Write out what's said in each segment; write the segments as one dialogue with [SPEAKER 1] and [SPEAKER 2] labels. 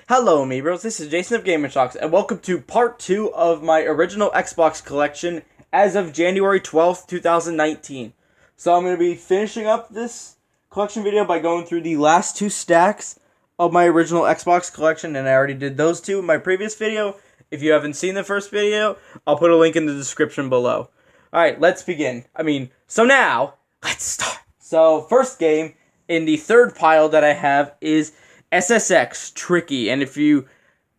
[SPEAKER 1] Hello, amiibros. This is Jason of GamerShocks, and welcome to part 2 of my original Xbox collection as of January 12th, 2019. So I'm going to be finishing up this collection video by going through the last 2 stacks of my original Xbox collection, and I already did those 2 in my previous video. If you haven't seen the first video, I'll put a link in the description below. Alright, let's begin. So now, let's start. So, first game in the third pile that I have is SSX Tricky, and if you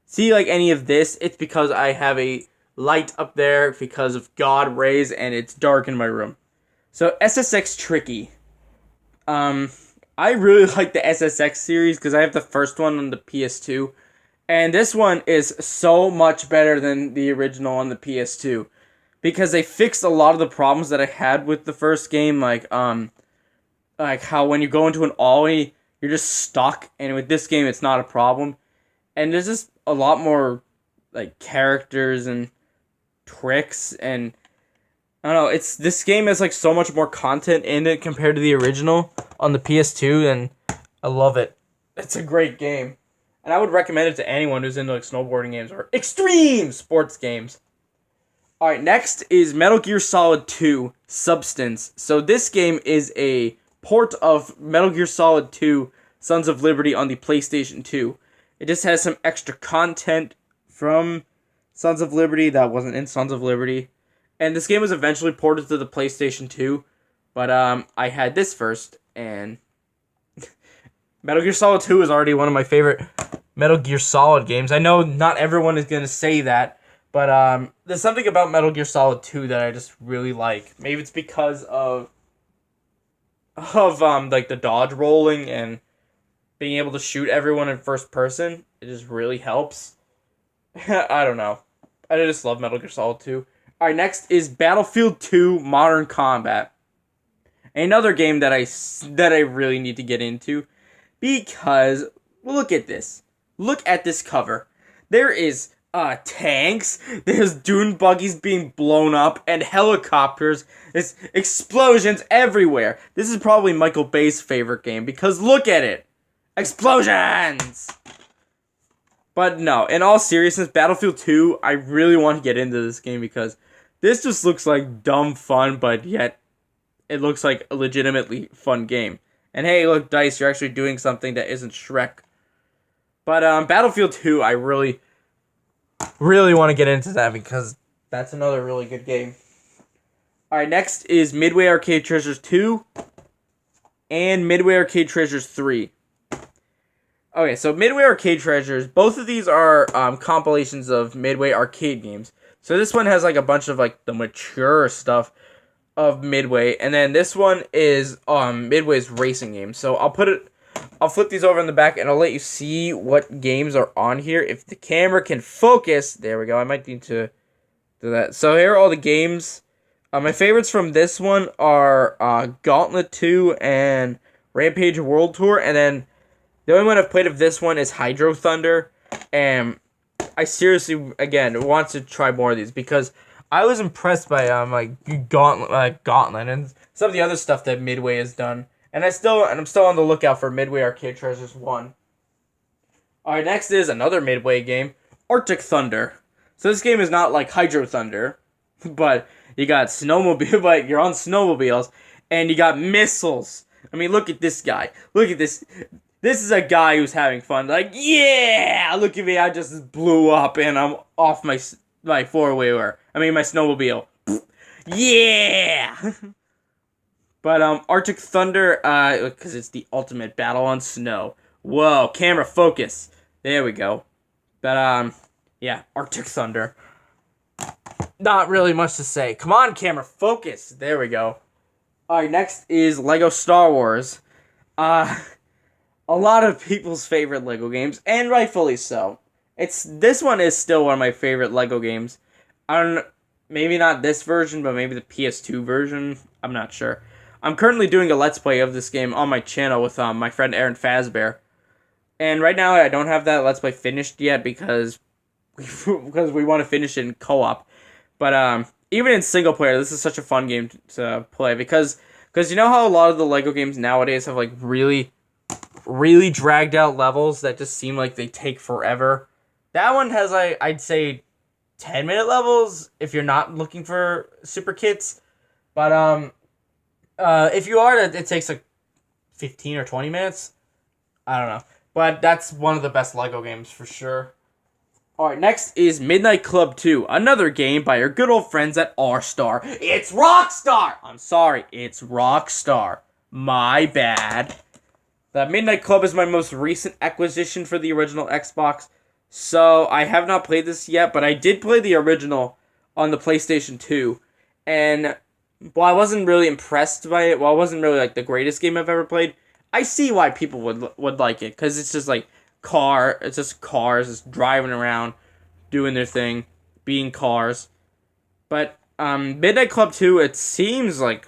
[SPEAKER 1] see like any of this, it's because I have a light up there because of God rays and it's dark in my room. So SSX Tricky, I really like the SSX series because I have the first one on the PS2, and this one is so much better than the original on the PS2 because they fixed a lot of the problems that I had with the first game, like how when you go into an ollie, you're just stuck, and with this game, it's not a problem. And there's just a lot more, like, characters and tricks, and I don't know, this game has, like, so much more content in it compared to the original on the PS2, and I love it. It's a great game. And I would recommend it to anyone who's into, like, snowboarding games or extreme sports games. Alright, next is Metal Gear Solid 2 Substance. So this game is a port of Metal Gear Solid 2 Sons of Liberty on the PlayStation 2. It just has some extra content from Sons of Liberty that wasn't in Sons of Liberty. And this game was eventually ported to the PlayStation 2, but I had this first, and Metal Gear Solid 2 is already one of my favorite Metal Gear Solid games. I know not everyone is going to say that, but there's something about Metal Gear Solid 2 that I just really like. Maybe it's because of like the dodge rolling and being able to shoot everyone in first person. It just really helps. I don't know. I just love Metal Gear Solid 2. Alright, next is Battlefield 2 Modern Combat. Another game that I really need to get into because look at this. Look at this cover. There is tanks, there's dune buggies being blown up, and helicopters. There's explosions everywhere. This is probably Michael Bay's favorite game, because look at it! Explosions! But no, in all seriousness, Battlefield 2, I really want to get into this game, because this just looks like dumb fun, but yet it looks like a legitimately fun game. And hey, look, DICE, you're actually doing something that isn't Shrek. But Battlefield 2, I really want to get into that because that's another really good game. Alright, next is Midway Arcade Treasures 2 and Midway Arcade Treasures 3. Okay, so Midway Arcade Treasures, both of these are compilations of Midway arcade games. So this one has like a bunch of like the mature stuff of Midway, and then this one is Midway's racing games. So I'll flip these over in the back, and I'll let you see what games are on here. If the camera can focus, there we go. I might need to do that. So here are all the games. My favorites from this one are Gauntlet 2 and Rampage World Tour. And then the only one I've played of this one is Hydro Thunder. And I seriously, again, want to try more of these because I was impressed by Gauntlet and some of the other stuff that Midway has done. And I'm still on the lookout for Midway Arcade Treasures 1. Alright, next is another Midway game, Arctic Thunder. So this game is not like Hydro Thunder, but you got snowmobile, but you're on snowmobiles, and you got missiles. I mean, look at this guy. Look at this. This is a guy who's having fun. Like, yeah! Look at me, I just blew up, and I'm off my four-wheeler. I mean, my snowmobile. Yeah! But, Arctic Thunder, because it's the ultimate battle on snow. Whoa, camera focus. There we go. But, yeah, Arctic Thunder. Not really much to say. Come on, camera focus. There we go. Alright, next is Lego Star Wars. A lot of people's favorite Lego games, and rightfully so. This one is still one of my favorite Lego games. Maybe not this version, but maybe the PS2 version. I'm not sure. I'm currently doing a Let's Play of this game on my channel with my friend Aaron Fazbear. And right now I don't have that Let's Play finished yet because we want to finish it in co-op. But even in single player, this is such a fun game to play because you know how a lot of the Lego games nowadays have like really really dragged out levels that just seem like they take forever. That one has, like, I'd say 10-minute levels if you're not looking for super kits. But if you are, it takes like 15 or 20 minutes. I don't know. But that's one of the best Lego games for sure. Alright, next is Midnight Club 2. Another game by our good old friends at R-Star. It's Rockstar! I'm sorry, it's Rockstar. My bad. The Midnight Club is my most recent acquisition for the original Xbox. So, I have not played this yet, but I did play the original on the PlayStation 2. And while I wasn't really impressed by it, while it wasn't really like the greatest game I've ever played, I see why people would like it. Because it's just like it's just cars just driving around, doing their thing, being cars. But Midnight Club 2, it seems like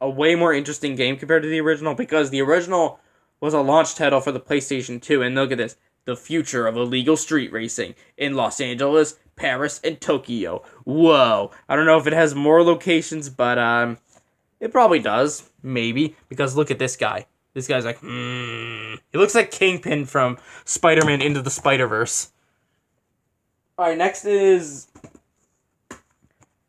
[SPEAKER 1] a way more interesting game compared to the original, because the original was a launch title for the PlayStation 2. And look at this. The future of illegal street racing in Los Angeles, Paris, and Tokyo. Whoa. I don't know if it has more locations, but it probably does. Maybe. Because look at this guy. This guy's like, He looks like Kingpin from Spider-Man Into the Spider-Verse. Alright, next is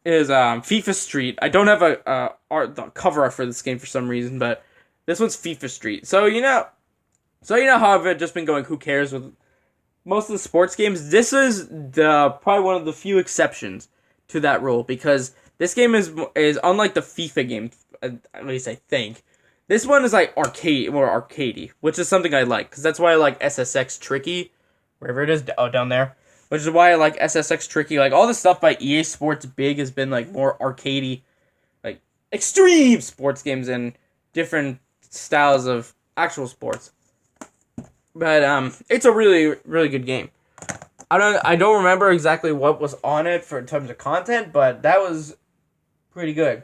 [SPEAKER 1] FIFA Street. I don't have the cover art for this game for some reason, but this one's FIFA Street. So you know how I've just been going, who cares with most of the sports games? This is probably one of the few exceptions to that rule, because this game is unlike the FIFA game, at least I think. This one is like more arcadey, which is something I like, because that's why I like SSX Tricky, wherever it is, down there. Which is why I like SSX Tricky. Like, all the stuff by EA Sports Big has been like more arcadey, like extreme sports games and different styles of actual sports. But it's a really, really good game. I don't remember exactly what was on it in terms of content, but that was pretty good.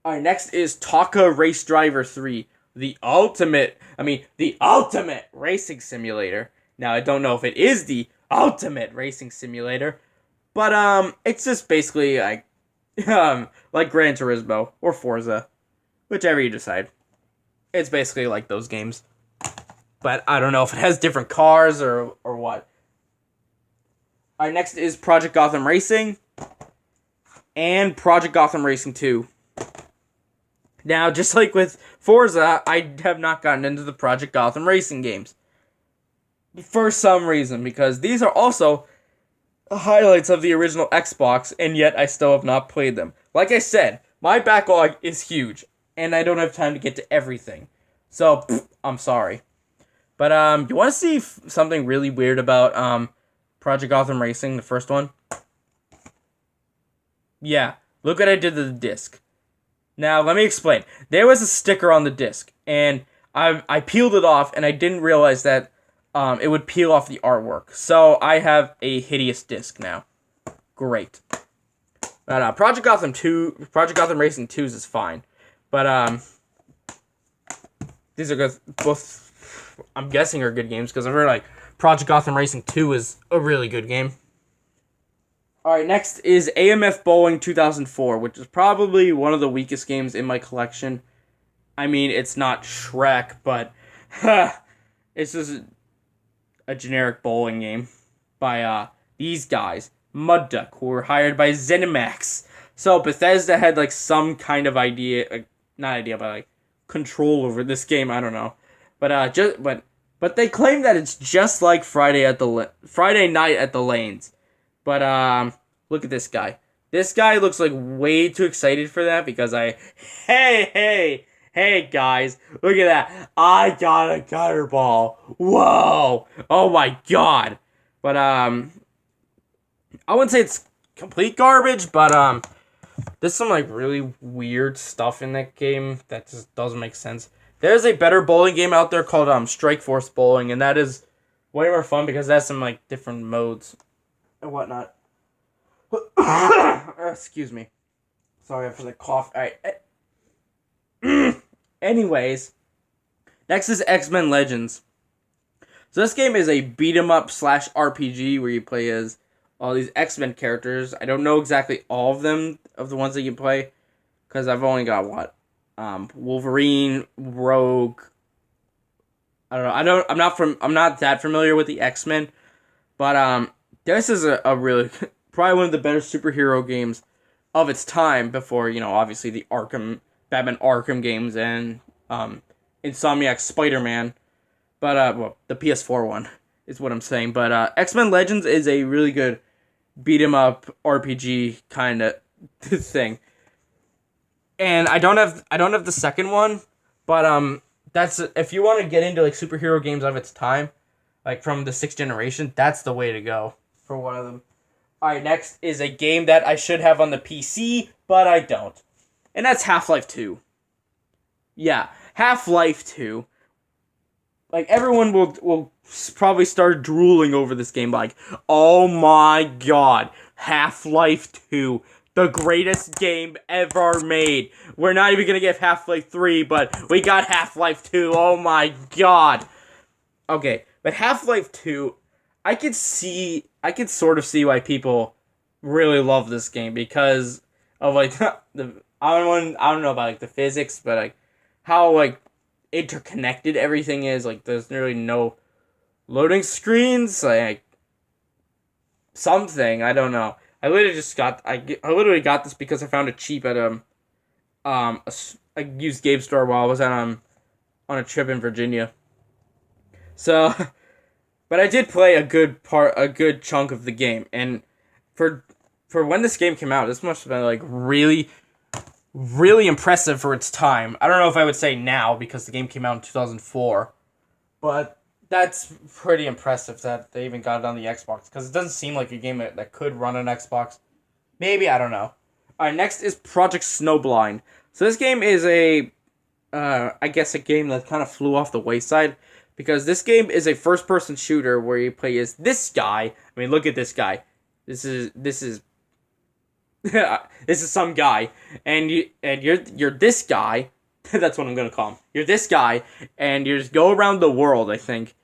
[SPEAKER 1] Alright, next is Taka Race Driver 3. The ultimate racing simulator. Now, I don't know if it is the ultimate racing simulator, but it's just basically like Gran Turismo or Forza, whichever you decide. It's basically like those games. But I don't know if it has different cars or what. Alright, next is Project Gotham Racing and Project Gotham Racing 2. Now, just like with Forza, I have not gotten into the Project Gotham Racing games. For some reason, because these are also highlights of the original Xbox, and yet I still have not played them. Like I said, my backlog is huge, and I don't have time to get to everything. So, I'm sorry. But, you want to see something really weird about, Project Gotham Racing, the first one? Yeah, look what I did to the disc. Now, let me explain. There was a sticker on the disc, and I peeled it off, and I didn't realize that it would peel off the artwork. So, I have a hideous disc now. Great. But, Project Gotham Racing 2's is fine. But, these are good, both, I'm guessing are good games, because I've heard, like, Project Gotham Racing 2 is a really good game. Alright, next is AMF Bowling 2004, which is probably one of the weakest games in my collection. I mean, it's not Shrek, but it's just a generic bowling game by these guys, Mud Duck, who were hired by ZeniMax. So Bethesda had like some kind of idea, but control over this game. I don't know, but they claim that it's just like Friday Night at the Lanes. But, look at this guy. This guy looks like way too excited for that because hey, guys, look at that. I got a gutter ball. Whoa. Oh, my God. But, I wouldn't say it's complete garbage, but, there's some, like, really weird stuff in that game that just doesn't make sense. There's a better bowling game out there called, Strike Force Bowling, and that is way more fun because it has some, like, different modes and whatnot. Excuse me. Sorry for the cough. Alright. Anyways. Next is XMen Legends. So this game is a beat-em-up / RPG where you play as all these X-Men characters. I don't know exactly all of them, of the ones that you play, because I've only got, Wolverine, Rogue, I don't know. I'm not that familiar with the X-Men, but this is a really probably one of the better superhero games of its time. Before obviously the Batman Arkham games and Insomniac's Spider-Man, but well, the PS4 one is what I'm saying. But XMen Legends is a really good beat 'em up RPG kind of thing. And I don't have the second one, but that's if you want to get into like superhero games of its time, like from the 6th generation, that's the way to go for one of them. All right, next is a game that I should have on the PC, but I don't. And that's Half-Life 2. Yeah, Half-Life 2. Like everyone will probably start drooling over this game like, "Oh my god, Half-Life 2. The greatest game ever made. We're not even gonna get Half-Life 3, but we got Half-Life 2. Oh my god." Okay, but Half-Life 2, I could sort of see why people really love this game because of like I don't know about like the physics, but like how like interconnected everything is. Like there's really no loading screens, like something, I don't know. I literally got this because I found it cheap at a used game store while I was on a trip in Virginia. So, but I did play a good chunk of the game, and for when this game came out, this must have been like really, really impressive for its time. I don't know if I would say now because the game came out in 2004, but that's pretty impressive that they even got it on the Xbox, because it doesn't seem like a game that could run on Xbox. Maybe, I don't know. Alright, next is Project Snowblind. So this game is I guess a game that kind of flew off the wayside, because this game is a first-person shooter where you play as this guy. I mean, look at this guy. This is this is some guy, and you're this guy. That's what I'm gonna call him. You're this guy, and you just go around the world, I think,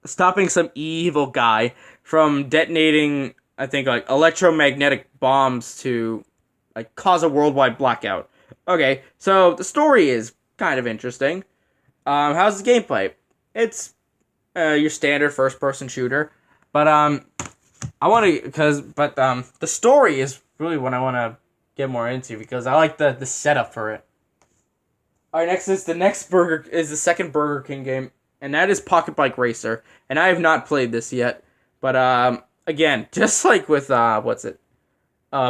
[SPEAKER 1] stopping some evil guy from detonating, I think, like electromagnetic bombs to like cause a worldwide blackout. Okay, so the story is kind of interesting. How's the gameplay? It's your standard first-person shooter, but the story is really what I want to get more into because I like the setup for it. Alright, next is the second Burger King game, and that is Pocket Bike Racer. And I have not played this yet, but again, just like with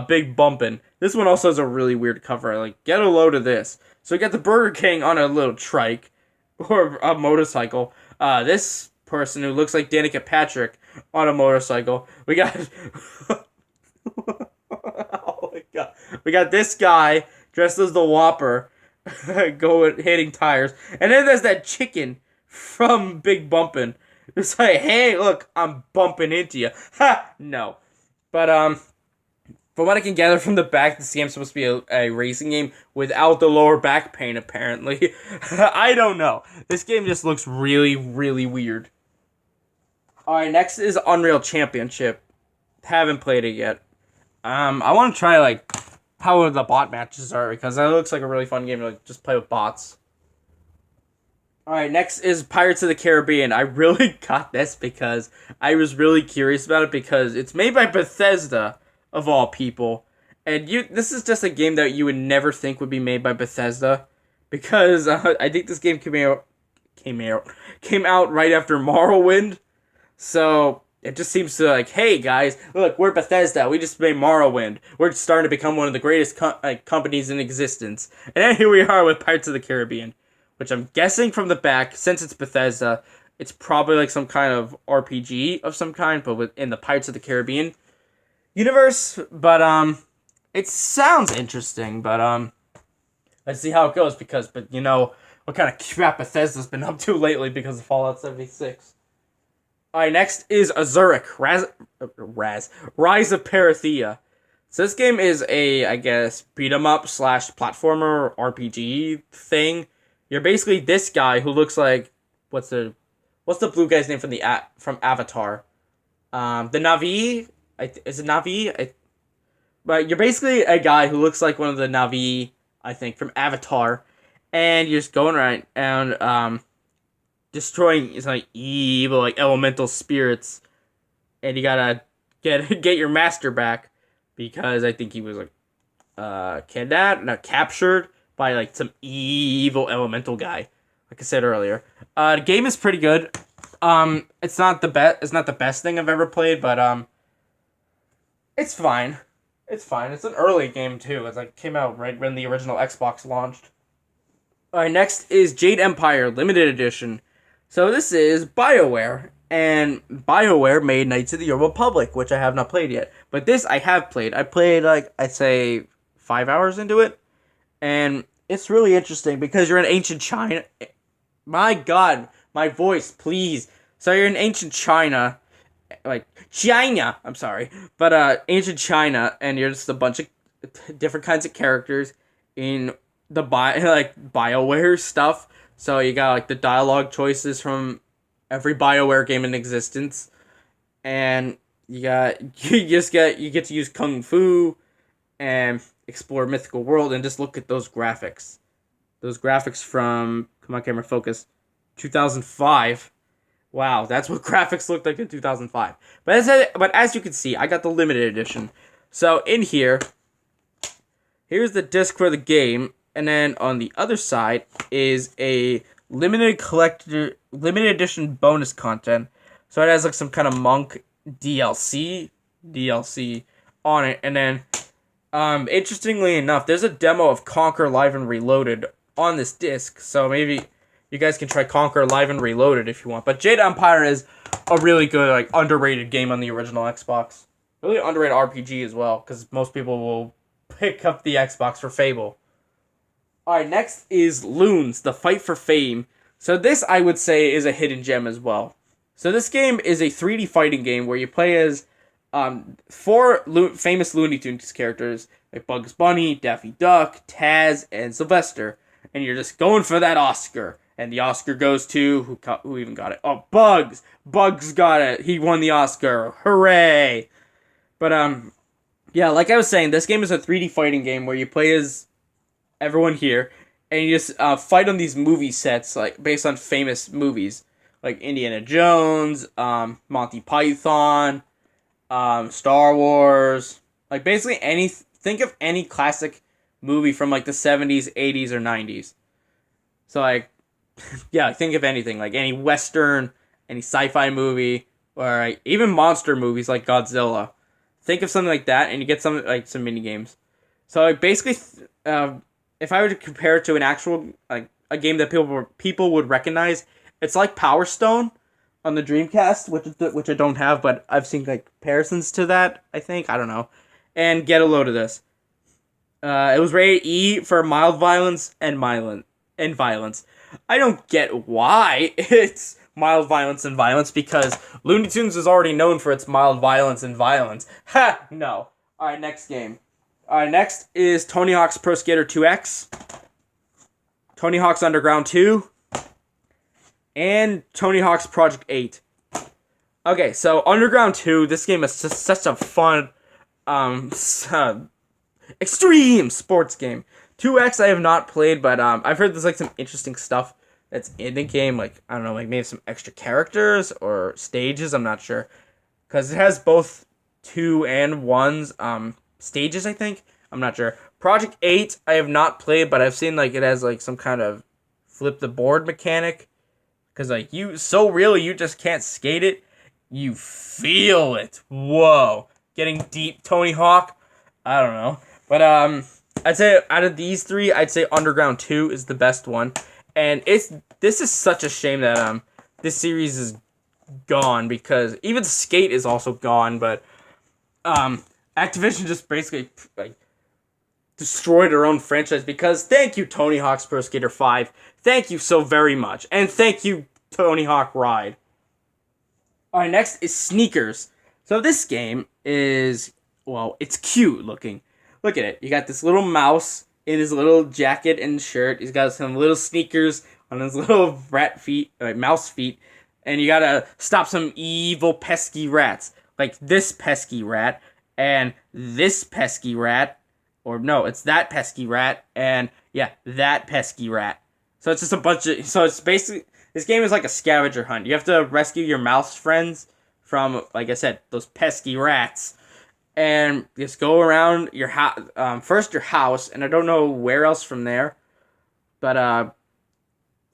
[SPEAKER 1] Big Bumpin', this one also has a really weird cover. Like, get a load of this. So you got the Burger King on a little trike or a motorcycle. This person who looks like Danica Patrick on a motorcycle. We got oh my god, we got this guy dressed as the Whopper. Hitting tires, and then there's that chicken from Big Bumpin'. It's like, hey, look, I'm bumping into you. Ha! No, but from what I can gather from the back, this game's supposed to be a racing game without the lower back pain. Apparently, I don't know. This game just looks really, really weird. All right, next is Unreal Championship. Haven't played it yet. I want to try like how the bot matches are, because that looks like a really fun game to like just play with bots. Alright, next is Pirates of the Caribbean. I really got this because I was really curious about it, because it's made by Bethesda, of all people. And this is just a game that you would never think would be made by Bethesda, because I think this game came out right after Morrowind. So it just seems to like, hey guys, look, we're Bethesda. We just made Morrowind. We're starting to become one of the greatest companies in existence. And then here we are with Pirates of the Caribbean, which I'm guessing from the back, since it's Bethesda, it's probably like some kind of RPG of some kind, but within the Pirates of the Caribbean universe. But it sounds interesting. But let's see how it goes, but you know what kind of crap Bethesda's been up to lately because of Fallout 76. Alright, next is Azuric, Rise of Parathea. So this game is a, I guess, beat-em-up / platformer RPG thing. You're basically this guy who looks like, what's the blue guy's name from Avatar? The Na'vi? Is it Na'vi? But you're basically a guy who looks like one of the Na'vi, I think, from Avatar. And you're just going around, and destroying some like evil like elemental spirits, and you gotta get your master back because I think he was like kidnapped, not captured by like some evil elemental guy. Like I said earlier, the game is pretty good. It's not the best. It's not the best thing I've ever played, but it's fine. It's fine. It's an early game too. It's like came out right when the original Xbox launched. Alright, next is Jade Empire Limited Edition. So this is BioWare, and BioWare made Knights of the Old Republic, which I have not played yet. But this I have played. I played like I'd say 5 hours into it, and it's really interesting because you're in ancient China. My God, my voice, please. So you're in ancient China, like China. I'm sorry, but ancient China, and you're just a bunch of different kinds of characters in the BioWare stuff. So you got like the dialogue choices from every BioWare game in existence, and you get to use kung fu and explore mythical world, and just look at those graphics. Those graphics from, come on camera, focus, 2005. Wow, that's what graphics looked like in 2005. But as you can see, I got the limited edition. So in here, here's the disc for the game, and then on the other side is a limited edition bonus content. So it has like some kind of monk DLC on it, and then interestingly enough, there's a demo of Conquer Live and Reloaded on this disc. So maybe you guys can try Conquer Live and Reloaded if you want. But Jade Empire is a really good, like, underrated game on the original Xbox. Really underrated RPG as well, because most people will pick up the Xbox for Fable. Alright, next is Loons, The Fight for Fame. So this, I would say, is a hidden gem as well. So this game is a 3D fighting game where you play as 4 famous Looney Tunes characters, like Bugs Bunny, Daffy Duck, Taz, and Sylvester. And you're just going for that Oscar. And the Oscar goes to, who even got it? Oh, Bugs! Bugs got it! He won the Oscar! Hooray! But, yeah, like I was saying, this game is a 3D fighting game where you play as everyone here, and you just fight on these movie sets, like, based on famous movies. Like Indiana Jones, Monty Python, Star Wars. Like, basically think of any classic movie from, like, the 70s, 80s, or 90s. So, like, yeah, think of anything, like any Western, any sci-fi movie, or like, even monster movies like Godzilla. Think of something like that, and you get some mini games. So like, basically, if I were to compare it to an actual like a game that people would recognize, it's like Power Stone on the Dreamcast, which I don't have, but I've seen like comparisons to that. I think, I don't know, and get a load of this. It was rated E for mild violence and violence. I don't get why it's mild violence and violence, because Looney Tunes is already known for its mild violence and violence. Ha! No. Alright, next game. Alright, next is Tony Hawk's Pro Skater 2X, Tony Hawk's Underground 2, and Tony Hawk's Project 8. Okay, so Underground 2, this game is just such a fun, extreme sports game. 2X I have not played, but I've heard there's like some interesting stuff that's in the game, like, I don't know, like maybe some extra characters or stages, I'm not sure. Because it has both 2 and 1's stages, I think. I'm not sure. Project 8 I have not played, but I've seen like it has like some kind of flip the board mechanic. Because like you just can't skate it. You feel it. Whoa. Getting deep, Tony Hawk. I don't know. But I'd say out of these 3, I'd say Underground 2 is the best one. And this is such a shame that this series is gone, because even Skate is also gone, but Activision just basically like destroyed their own franchise, because thank you Tony Hawk's Pro Skater 5. Thank you so very much. And thank you Tony Hawk Ride. Alright, next is Sneakers. So this game is, well, it's cute looking. Look at it. You got this little mouse in his little jacket and shirt. He's got some little sneakers on his little mouse feet. And you gotta stop some evil, pesky rats. Like this pesky rat, and this pesky rat. Or no, it's that pesky rat, and yeah, that pesky rat. So it's just a bunch of, so it's basically, This game is like a scavenger hunt. You have to rescue your mouse friends from, like I said, those pesky rats. And just go around your first your house, and I don't know where else from there. But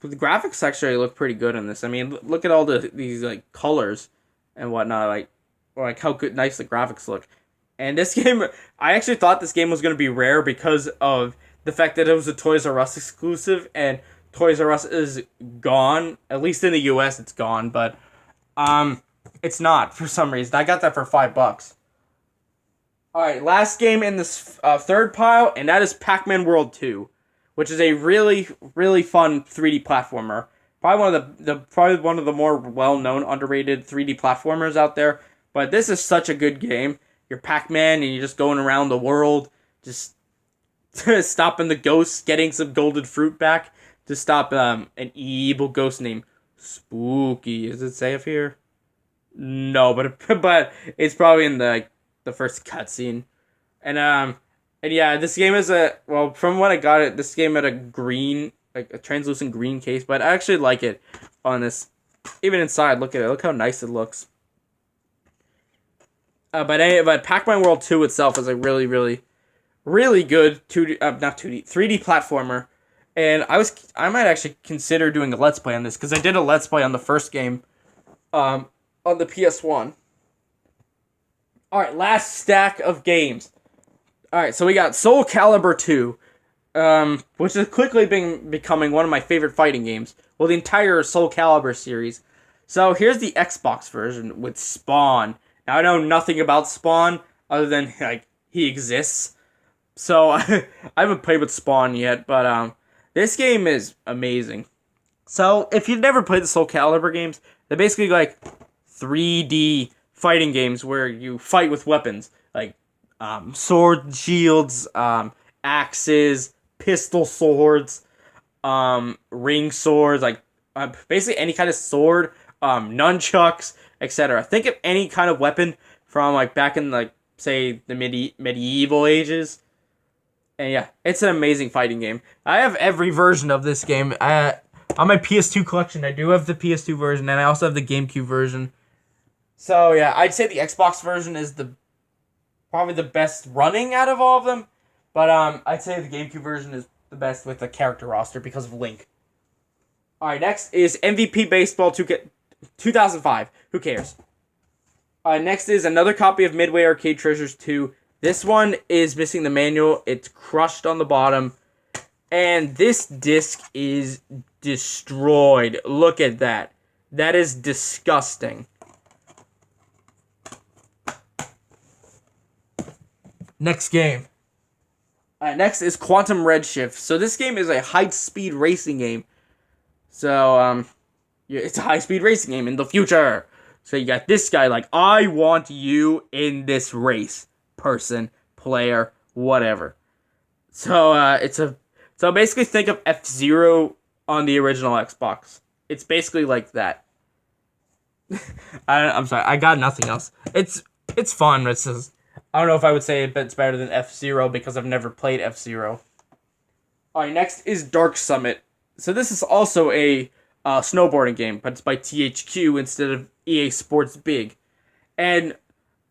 [SPEAKER 1] the graphics actually look pretty good in this. I mean, look at all these like colors and whatnot, like how nice the graphics look. And this game, I actually thought this game was going to be rare because of the fact that it was a Toys R Us exclusive, and Toys R Us is gone. At least in the US, it's gone, but it's not for some reason. I got that for $5. All right, last game in this third pile, and that is PacMan World 2, which is a really, really fun 3D platformer. Probably one of the more well-known, underrated 3D platformers out there. But this is such a good game. You're Pac-Man, and you're just going around the world, just stopping the ghosts, getting some golden fruit back to stop an evil ghost named Spooky. Is it safe here? No, but it's probably in the first cutscene. And yeah, this game is from what I got it, this game had a translucent green case, but I actually like it on this. Even inside, look at it. Look how nice it looks. But PacMan World 2 itself is a really, really, really good 3D platformer. And I might actually consider doing a Let's Play on this, because I did a Let's Play on the first game on the PS1. Alright, last stack of games. Alright, so we got Soul Calibur 2, which is quickly becoming one of my favorite fighting games. Well, the entire Soul Calibur series. So here's the Xbox version with Spawn. Now, I know nothing about Spawn other than, like, he exists. So I haven't played with Spawn yet, but this game is amazing. So if you've never played the Soul Calibur games, they're basically like 3D fighting games where you fight with weapons, like sword shields, axes, pistol swords, ring swords, like basically any kind of sword, nunchucks, etc. Think of any kind of weapon from like back in like say the medieval ages. And yeah, it's an amazing fighting game. I have every version of this game. On my PS2 collection, I do have the PS2 version, and I also have the GameCube version. So yeah, I'd say the Xbox version is probably the best running out of all of them. But I'd say the GameCube version is the best with the character roster because of Link. Alright, next is MVP Baseball 2005. Who cares? Next is another copy of Midway Arcade Treasures 2. This one is missing the manual. It's crushed on the bottom. And this disc is destroyed. Look at that. That is disgusting. Next game. Next is Quantum Redshift. So this game is a high-speed racing game. So, it's a high-speed racing game in the future. So you got this guy like, I want you in this race. Person, player, whatever. So, So basically think of F-Zero on the original Xbox. It's basically like that. I'm sorry, I got nothing else. It's fun. It's just, I don't know if I would say it's better than F-Zero because I've never played F-Zero. Alright, next is Dark Summit. So this is also a snowboarding game, but it's by THQ instead of EA Sports Big. And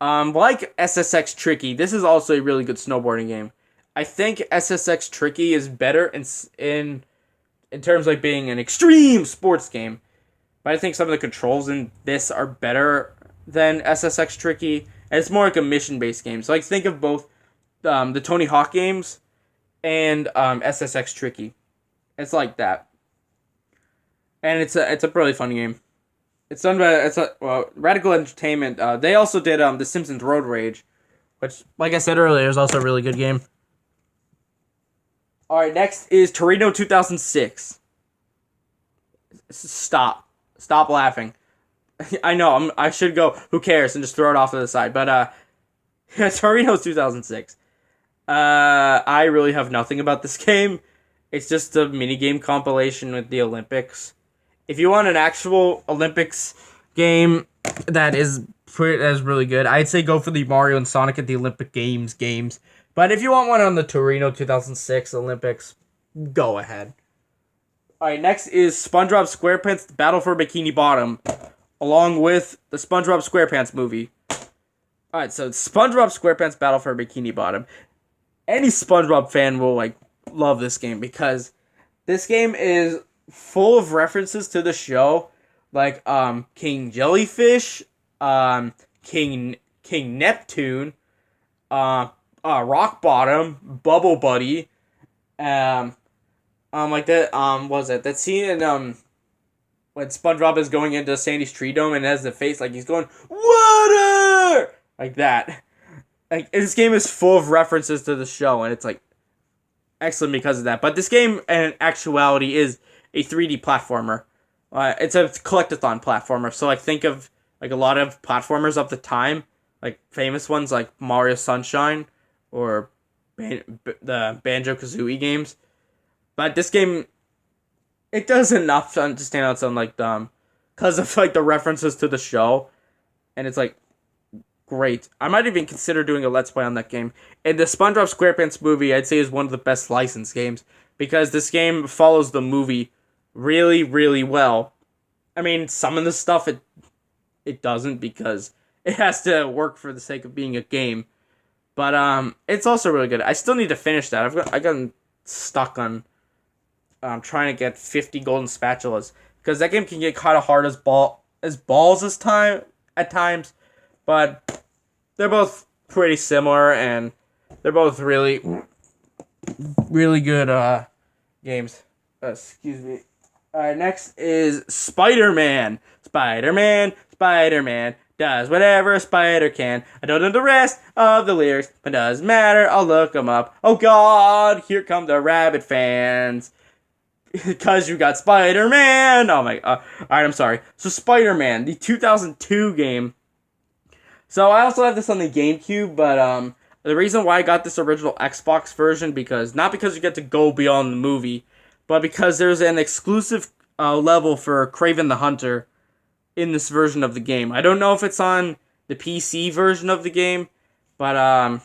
[SPEAKER 1] like SSX Tricky, this is also a really good snowboarding game. I think SSX Tricky is better in terms of like being an extreme sports game. But I think some of the controls in this are better than SSX Tricky. And it's more like a mission-based game. So like think of both the Tony Hawk games and SSX Tricky. It's like that. And it's a really fun game. It's done by Radical Entertainment. They also did The Simpsons Road Rage, which, like I said earlier, is also a really good game. Alright, next is Torino 2006. Stop laughing. I know, I should go, who cares, and just throw it off to the side. But, Torino 2006. I really have nothing about this game. It's just a minigame compilation with the Olympics. If you want an actual Olympics game that is really good, I'd say go for the Mario and Sonic at the Olympic games. But if you want one on the Torino 2006 Olympics, go ahead. Alright, next is SpongeBob SquarePants Battle for Bikini Bottom, along with the SpongeBob SquarePants movie. Alright, so SpongeBob SquarePants Battle for Bikini Bottom. Any SpongeBob fan will, like, love this game, because this game is full of references to the show, like, King Jellyfish, King Neptune, Rock Bottom, Bubble Buddy, like that, what was it? That scene in, when SpongeBob is going into Sandy's tree dome and has the face like he's going, water! Like that. Like, this game is full of references to the show, and it's, like, excellent because of that. But this game, in actuality, is a 3D platformer. It's a collectathon platformer, so, like, think of, like, a lot of platformers of the time, like, famous ones like Mario Sunshine, or the Banjo-Kazooie games. But this game, it does enough to stand out on, like, because of, like, the references to the show, and it's, like, great. I might even consider doing a Let's Play on that game. And the SpongeBob SquarePants movie, I'd say, is one of the best licensed games, because this game follows the movie really, really well. I mean, some of the stuff, it doesn't, because it has to work for the sake of being a game. But, it's also really good. I still need to finish that. I gotten stuck on trying to get 50 golden spatulas, because that game can get kind of hard as balls at times, but they're both pretty similar, and they're both really, really good games. Excuse me. Alright, next is SpiderMan. Spider-Man does whatever a spider can. I don't know the rest of the lyrics, but it doesn't matter, I'll look them up. Oh god, here come the rabbit fans. Because you got Spider-Man. Oh my, alright, I'm sorry. So Spider-Man, the 2002 game. So I also have this on the GameCube, but the reason why I got this original Xbox version, not because you get to go beyond the movie, but because there's an exclusive level for Kraven the Hunter in this version of the game. I don't know if it's on the PC version of the game, but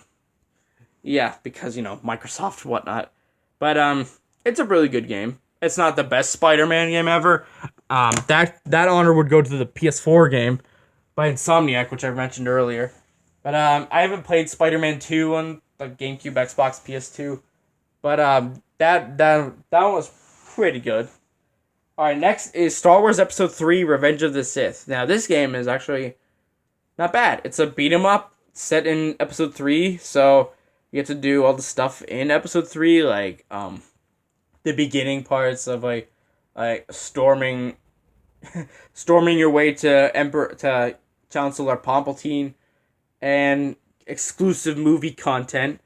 [SPEAKER 1] yeah, because, you know, Microsoft, whatnot. But it's a really good game. It's not the best Spider-Man game ever. That honor would go to the PS4 game by Insomniac, which I mentioned earlier. But I haven't played Spider-Man 2 on the GameCube, Xbox, PS2. But that one was pretty good. Alright, next is Star Wars Episode 3, Revenge of the Sith. Now, this game is actually not bad. It's a beat-em-up set in Episode 3, so you get to do all the stuff in Episode 3, like, the beginning parts of, like storming your way to Chancellor Palpatine, and exclusive movie content,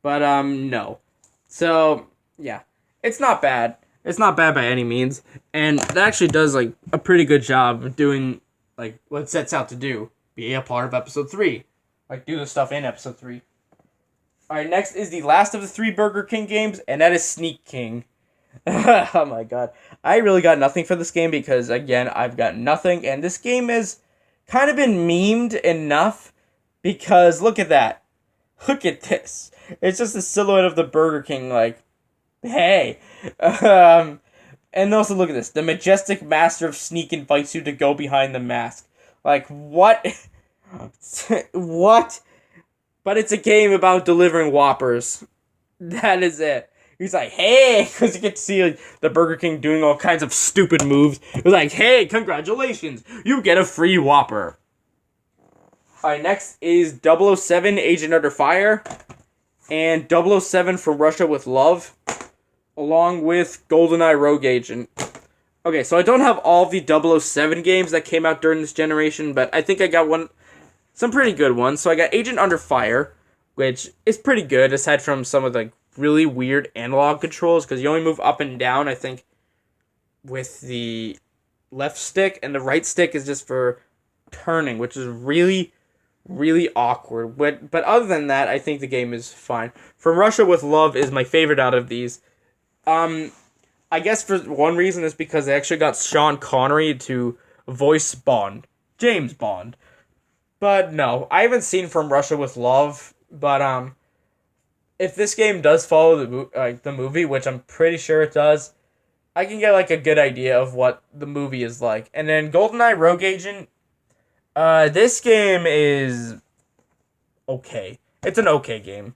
[SPEAKER 1] but, no. So, yeah, it's not bad. It's not bad by any means, and it actually does, like, a pretty good job of doing, like, what it sets out to do. Be a part of Episode 3. Like, do the stuff in Episode 3. Alright, next is the last of the 3 Burger King games, and that is Sneak King. Oh my god. I really got nothing for this game, because, again, I've got nothing, and this game has kind of been memed enough, because look at that. Look at this. It's just a silhouette of the Burger King, like, hey. And also look at this. The majestic master of sneak invites you to go behind the mask. Like, what? What? But it's a game about delivering Whoppers. That is it. He's like, hey, because you get to see, like, the Burger King doing all kinds of stupid moves. It's like, hey, congratulations, you get a free Whopper. Alright, next is 007 Agent Under Fire, and 007 From Russia with Love, along with GoldenEye Rogue Agent. Okay, so I don't have all of the 007 games that came out during this generation, but I think I got some pretty good ones. So I got Agent Under Fire, which is pretty good, aside from some of the really weird analog controls, because you only move up and down, I think, with the left stick, and the right stick is just for turning, which is really, really awkward. But other than that, I think the game is fine. From Russia with Love is my favorite out of these. I guess for one reason is because they actually got Sean Connery to voice Bond, James Bond. But no, I haven't seen From Russia with Love, but if this game does follow the movie, which I'm pretty sure it does, I can get like a good idea of what the movie is like. And then GoldenEye Rogue Agent, this game is okay. It's an okay game.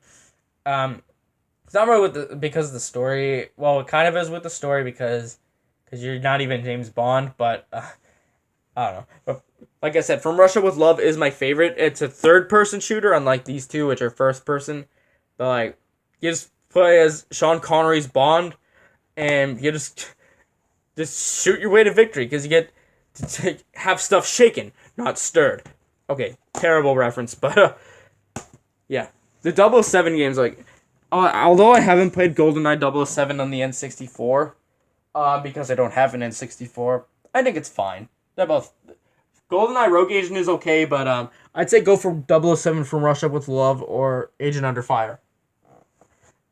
[SPEAKER 1] It's not really because of the story. Well, it kind of is with the story because you're not even James Bond, but I don't know. But like I said, From Russia with Love is my favorite. It's a third-person shooter, unlike these two, which are first-person. But like, you just play as Sean Connery's Bond, and you just shoot your way to victory because you get to have stuff shaken, not stirred. Okay, terrible reference, but yeah, the 007 games, like, although I haven't played GoldenEye 007 on the N64, because I don't have an N64, I think it's fine. They're both. GoldenEye Rogue Agent is okay, but I'd say go for 007 From Russia with Love or Agent Under Fire.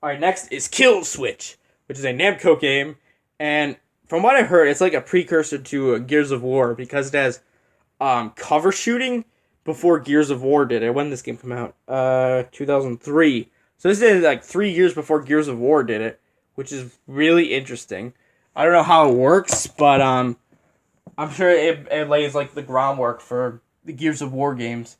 [SPEAKER 1] Alright, next is Kill Switch, which is a Namco game, and from what I heard, it's like a precursor to Gears of War because it has cover shooting before Gears of War did it. When did this game come out? 2003. So this is like 3 years before Gears of War did it, which is really interesting. I don't know how it works, but I'm sure it lays like the groundwork for the Gears of War games.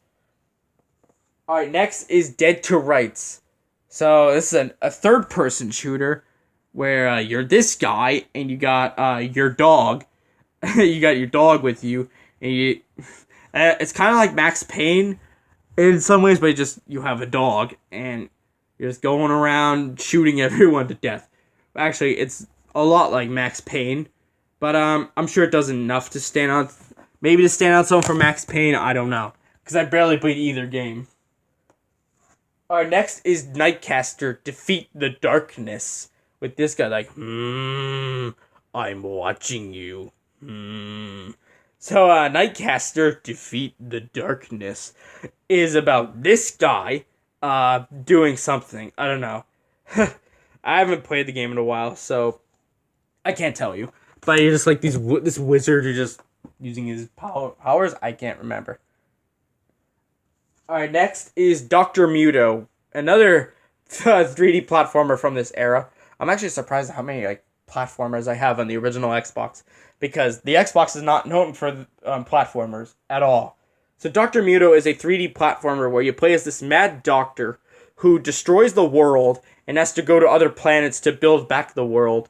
[SPEAKER 1] Alright, next is Dead to Rights. So this is a third-person shooter where you're this guy and you got your dog. You got your dog with you, and it's kind of like Max Payne in some ways, but you have a dog and you're just going around shooting everyone to death. Actually, it's a lot like Max Payne, but I'm sure it does enough to stand out. Maybe to stand out someone from Max Payne, I don't know, because I barely played either game. Alright, next is Nightcaster Defeat the Darkness. With this guy like, I'm watching you. So, Nightcaster Defeat the Darkness is about this guy doing something. I don't know. I haven't played the game in a while, so I can't tell you. But you're just like this wizard who's just using his powers. I can't remember. Alright, next is Dr. Muto, another 3D platformer from this era. I'm actually surprised at how many like platformers I have on the original Xbox, because the Xbox is not known for platformers at all. So Dr. Muto is a 3D platformer where you play as this mad doctor who destroys the world and has to go to other planets to build back the world.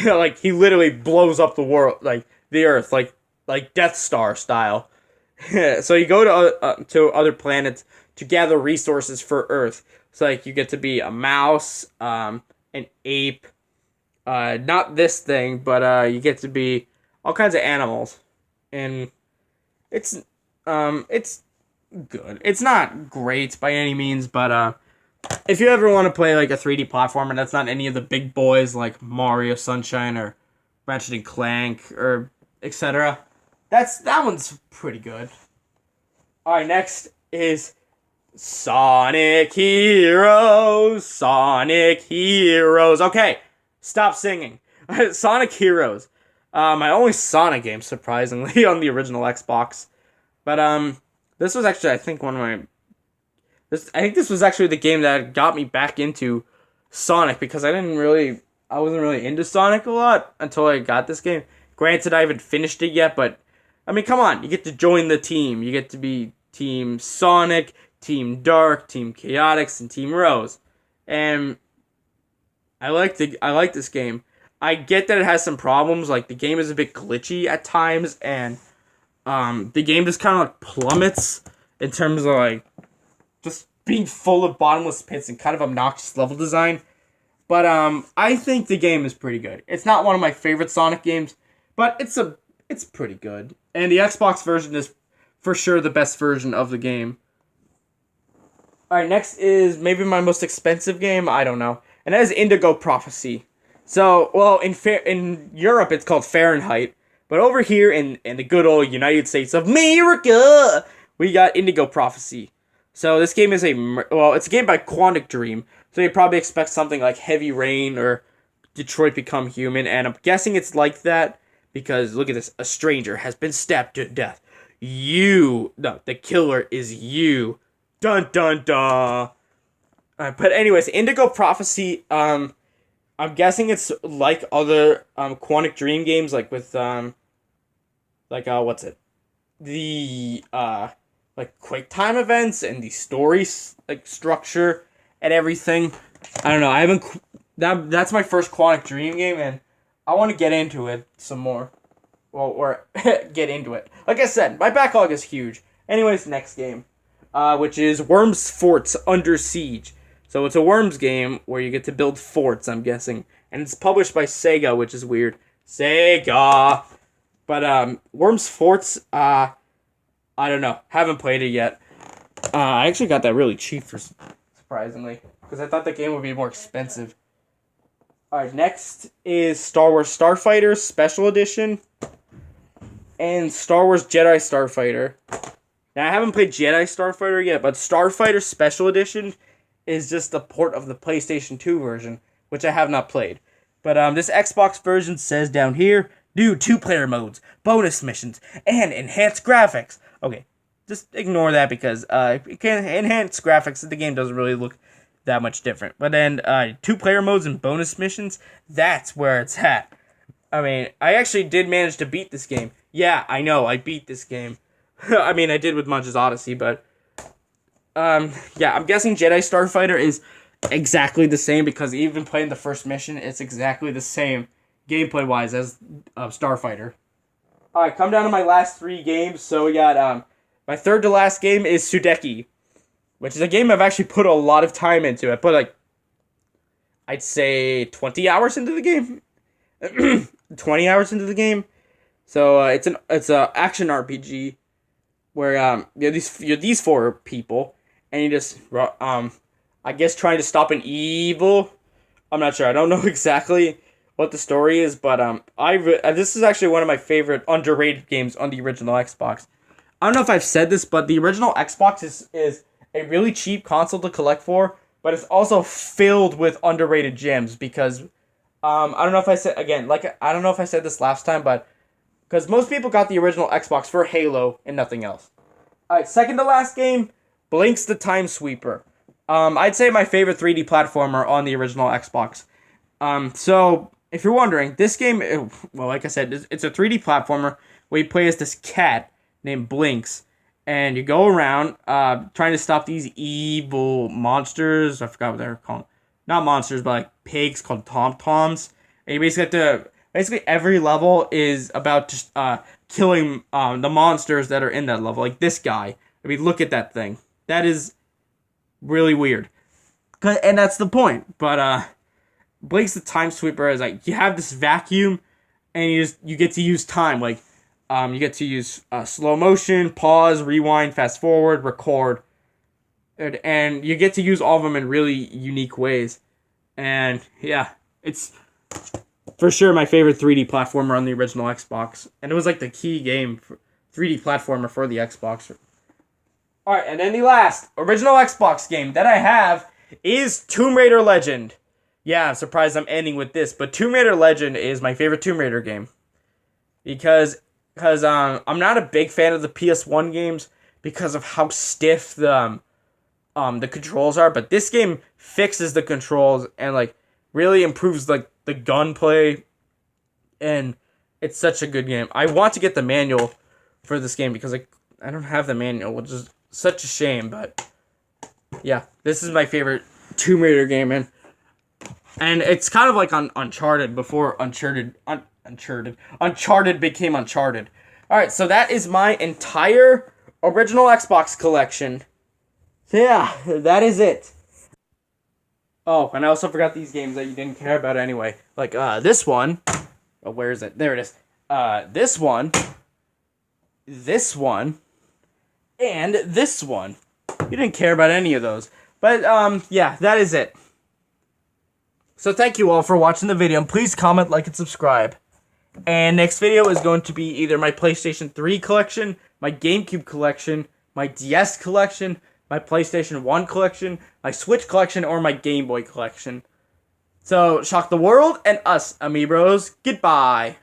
[SPEAKER 1] Like, he literally blows up the world, like the Earth, like Death Star style. So you go to other planets to gather resources for Earth. So like you get to be a mouse, an ape, not this thing, but you get to be all kinds of animals, and it's good. It's not great by any means, but if you ever want to play like a 3D platformer that's not any of the big boys like Mario Sunshine or Ratchet and Clank or etc., that one's pretty good. Alright, next is Sonic Heroes. Sonic Heroes. Okay, stop singing. Sonic Heroes. My only Sonic game, surprisingly, on the original Xbox. But this was actually, I think, I think this was actually the game that got me back into Sonic, because I wasn't really into Sonic a lot until I got this game. Granted, I haven't finished it yet, but I mean, come on, you get to join the team. You get to be Team Sonic, Team Dark, Team Chaotix, and Team Rose. And I like this game. I get that it has some problems, like the game is a bit glitchy at times, and the game just kind of like plummets in terms of like just being full of bottomless pits and kind of obnoxious level design. But I think the game is pretty good. It's not one of my favorite Sonic games, but it's pretty good. And the Xbox version is for sure the best version of the game. Alright, next is maybe my most expensive game, I don't know. And that is Indigo Prophecy. So, well, in Europe it's called Fahrenheit, but over here in the good old United States of America, we got Indigo Prophecy. So this game is it's a game by Quantic Dream, so you probably expect something like Heavy Rain or Detroit Become Human, and I'm guessing it's like that, because look at this, a stranger has been stabbed to death. The killer is you. Dun dun dun. But anyways, Indigo Prophecy, I'm guessing it's like other Quantic Dream games, like with what's it? The like quick time events and the story like structure and everything. I don't know. I haven't that's my first Quantic Dream game, and I want to get into it some more. Well, or get into it. Like I said, my backlog is huge. Anyways, next game, which is Worms Forts Under Siege. So it's a Worms game where you get to build forts, I'm guessing. And it's published by Sega, which is weird. Sega! But Worms Forts, I don't know. Haven't played it yet. I actually got that really cheap, surprisingly. Because I thought the game would be more expensive. Alright, next is Star Wars Starfighter Special Edition. And Star Wars Jedi Starfighter. Now, I haven't played Jedi Starfighter yet, but Starfighter Special Edition is just a port of the PlayStation 2 version, which I have not played. But this Xbox version says down here, new 2-player modes, bonus missions, and enhanced graphics. Okay, just ignore that because it can enhance graphics. The game doesn't really look that much different. But then 2-player modes and bonus missions, that's where it's at. I mean, I actually did manage to beat this game. Yeah, I know, I beat this game. I mean, I did with Munch's Odyssey, but yeah, I'm guessing Jedi Starfighter is exactly the same because even playing the first mission, it's exactly the same gameplay-wise as Starfighter. Alright, come down to my last 3 games. So we got, my third to last game is Sadecki, which is a game I've actually put a lot of time into. I put, like, I'd say 20 hours into the game. 20 hours into the game. So, it's an action RPG where, you're these 4 people. And you just, I guess, trying to stop an evil. I'm not sure. I don't know exactly what the story is, but this is actually one of my favorite underrated games on the original Xbox. I don't know if I've said this, but the original Xbox is a really cheap console to collect for, but it's also filled with underrated gems because I don't know if I said again, like I don't know if I said this last time, but because most people got the original Xbox for Halo and nothing else. All right, second to last game. Blinks the Time Sweeper. I'd say my favorite 3D platformer on the original Xbox. So, if you're wondering, this game, well, like I said, it's a 3D platformer where you play as this cat named Blinks. And you go around trying to stop these evil monsters. I forgot what they're called. Not monsters, but like pigs called Tom-Toms. And you basically have to... Basically, every level is about just killing the monsters that are in that level. Like this guy. I mean, look at that thing. That is really weird. And that's the point. But Blinks the Time Sweeper is like, you have this vacuum, and you get to use time. Like, you get to use slow motion, pause, rewind, fast forward, record. And you get to use all of them in really unique ways. And, yeah, it's for sure my favorite 3D platformer on the original Xbox. And it was like the key game, for 3D platformer for the Xbox. Alright, and then the last original Xbox game that I have is Tomb Raider Legend. Yeah, I'm surprised I'm ending with this, but Tomb Raider Legend is my favorite Tomb Raider game. Because I'm not a big fan of the PS1 games because of how stiff the controls are, but this game fixes the controls and like really improves like the gunplay, and it's such a good game. I want to get the manual for this game because I don't have the manual, which is such a shame, but yeah, this is my favorite Tomb Raider game, and it's kind of like on Uncharted before Uncharted became Uncharted. Alright, so that is my entire original Xbox collection. So yeah, that is it. Oh, and I also forgot these games that you didn't care about anyway. Like, this one. Oh, where is it? There it is. This one, and this one. You didn't care about any of those. But, yeah, that is it. So thank you all for watching the video, and please comment, like, and subscribe. And next video is going to be either my PlayStation 3 collection, my GameCube collection, my DS collection, my PlayStation 1 collection, my Switch collection, or my Game Boy collection. So, shock the world and us, amiibros. Goodbye.